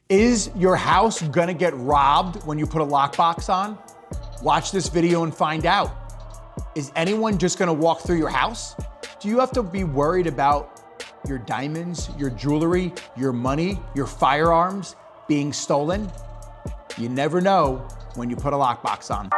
Is your house gonna get robbed when you put a lockbox on? Watch this video and find out. Is anyone just gonna walk through your house? Do you have to be worried about your diamonds, your jewelry, your money, your firearms being stolen? You never know when you put a lockbox on.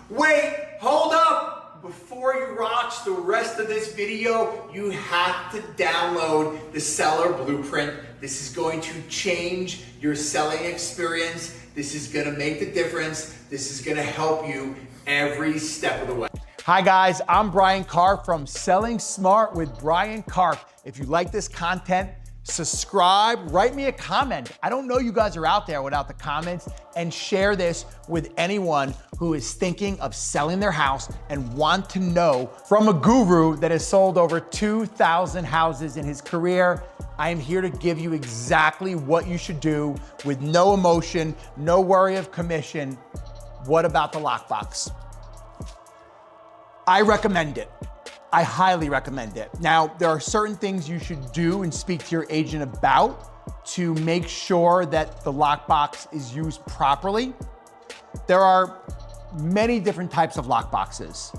Wait, hold up! Before you watch the rest of this video, you have to download the Seller Blueprint. This is going to change your selling experience. This is gonna make the difference. This is gonna help you every step of the way. Hi guys, I'm Brian Karp from Selling Smart with Brian Karp. If you like this content, subscribe, write me a comment. I don't know you guys are out there without the comments, and share this with anyone who is thinking of selling their house and want to know from a guru that has sold over 2,000 houses in his career. I am here to give you exactly what you should do with no emotion, no worry of commission. What about the lockbox? I recommend it. I highly recommend it. Now, there are certain things you should do and speak to your agent about to make sure that the lockbox is used properly. There are many different types of lockboxes.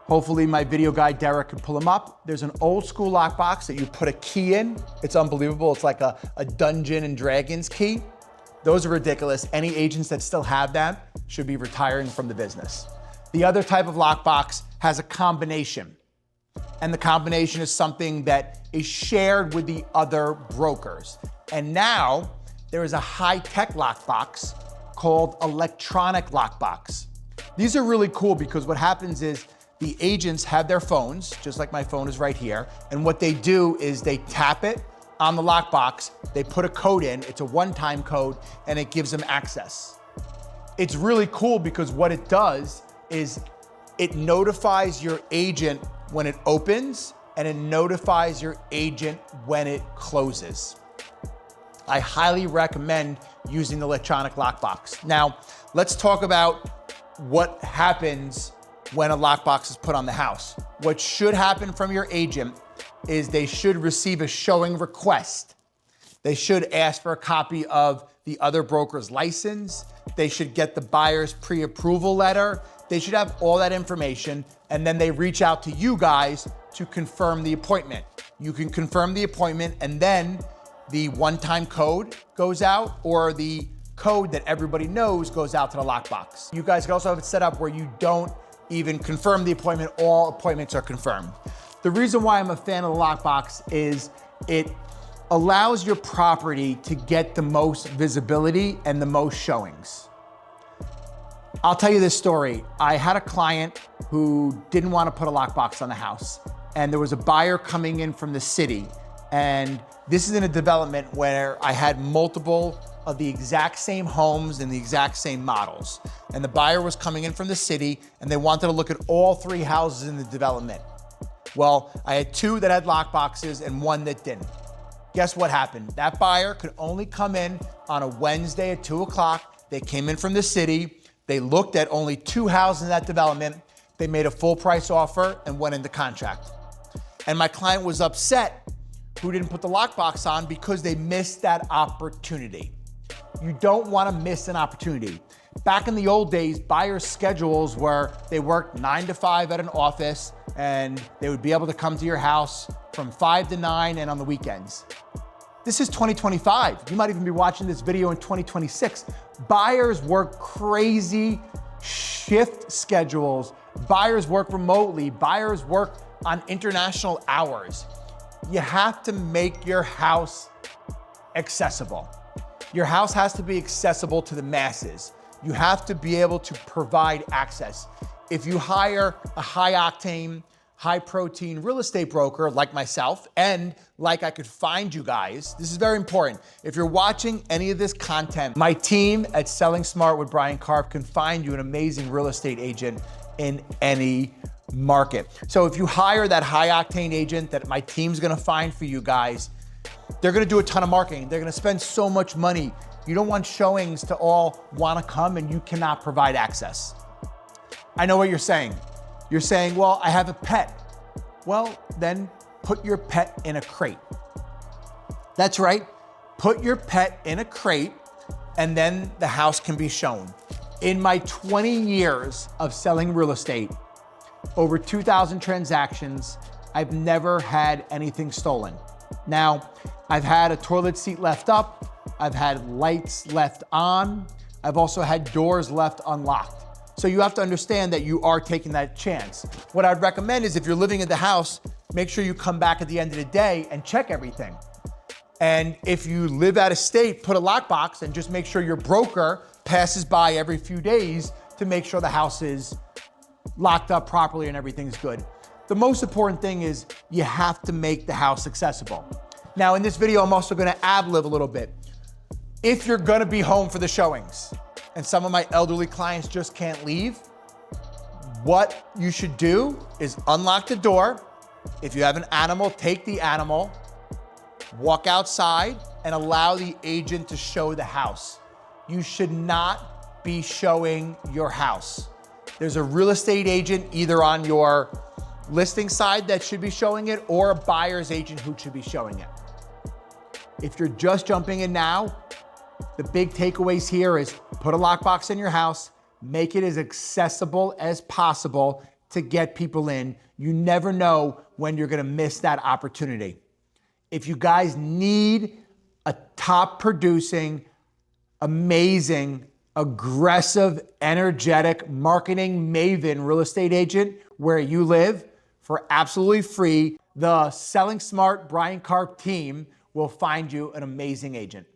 Hopefully my video guy, Derek, can pull them up. There's an old school lockbox that you put a key in. It's unbelievable. It's like a Dungeons and Dragons key. Those are ridiculous. Any agents that still have that should be retiring from the business. The other type of lockbox has a combination. And the combination is something that is shared with the other brokers. And now there is a high-tech lockbox called electronic lockbox. These are really cool because what happens is the agents have their phones, just like my phone is right here. And what they do is they tap it on the lockbox, they put a code in, it's a one-time code, and it gives them access. It's really cool because what it does is it notifies your agent when it opens, and it notifies your agent when it closes. I highly recommend using the electronic lockbox. Now, let's talk about what happens when a lockbox is put on the house. What should happen from your agent is they should receive a showing request. They should ask for a copy of the other broker's license. They should get the buyer's pre-approval letter. They should have all that information, and then they reach out to you guys to confirm the appointment. You can confirm the appointment, and then the one-time code goes out, or the code that everybody knows goes out to the lockbox. You guys can also have it set up where you don't even confirm the appointment, all appointments are confirmed. The reason why I'm a fan of the lockbox is it allows your property to get the most visibility and the most showings. I'll tell you this story. I had a client who didn't want to put a lockbox on the house, and there was a buyer coming in from the city. And this is in a development where I had multiple of the exact same homes and the exact same models. And the buyer was coming in from the city, and they wanted to look at all three houses in the development. Well, I had two that had lockboxes and one that didn't. Guess what happened? That buyer could only come in on a Wednesday at 2 o'clock. They came in from the city. They looked at only two houses in that development. They made a full price offer and went into contract. And my client was upset who didn't put the lockbox on because they missed that opportunity. You don't want to miss an opportunity. Back in the old days, buyers' schedules were they worked 9 to 5 at an office, and they would be able to come to your house from 5 to 9 and on the weekends. This is 2025. You might even be watching this video in 2026. Buyers work crazy shift schedules. Buyers work remotely. Buyers work on international hours. You have to make your house accessible. Your house has to be accessible to the masses. You have to be able to provide access. If you hire a high-octane, high-protein real estate broker like myself, and like I could find you guys, this is very important. If you're watching any of this content, my team at Selling Smart with Brian Karp can find you an amazing real estate agent in any market. So if you hire that high-octane agent that my team's gonna find for you guys, they're gonna do a ton of marketing. They're gonna spend so much money You don't want showings to all want to come and you cannot provide access. I know what you're saying. You're saying, well, I have a pet. Well, then put your pet in a crate. That's right. Put your pet in a crate and then the house can be shown. In my 20 years of selling real estate, over 2,000 transactions, I've never had anything stolen. Now, I've had a toilet seat left up, I've had lights left on, I've also had doors left unlocked. So you have to understand that you are taking that chance. What I'd recommend is if you're living in the house, make sure you come back at the end of the day and check everything. And if you live out of state, put a lockbox and just make sure your broker passes by every few days to make sure the house is locked up properly and everything's good. The most important thing is you have to make the house accessible. Now in this video, I'm also gonna ad-lib a little bit. If you're gonna be home for the showings and some of my elderly clients just can't leave, what you should do is unlock the door. If you have an animal, take the animal, walk outside and allow the agent to show the house. You should not be showing your house. There's a real estate agent either on your listing side that should be showing it or a buyer's agent who should be showing it. If you're just jumping in now, the big takeaways here is put a lockbox in your house, make it as accessible as possible to get people in. You never know when you're gonna miss that opportunity. If you guys need a top producing, amazing, aggressive, energetic marketing maven real estate agent where you live for absolutely free, the Selling Smart Brian Karp team will find you an amazing agent.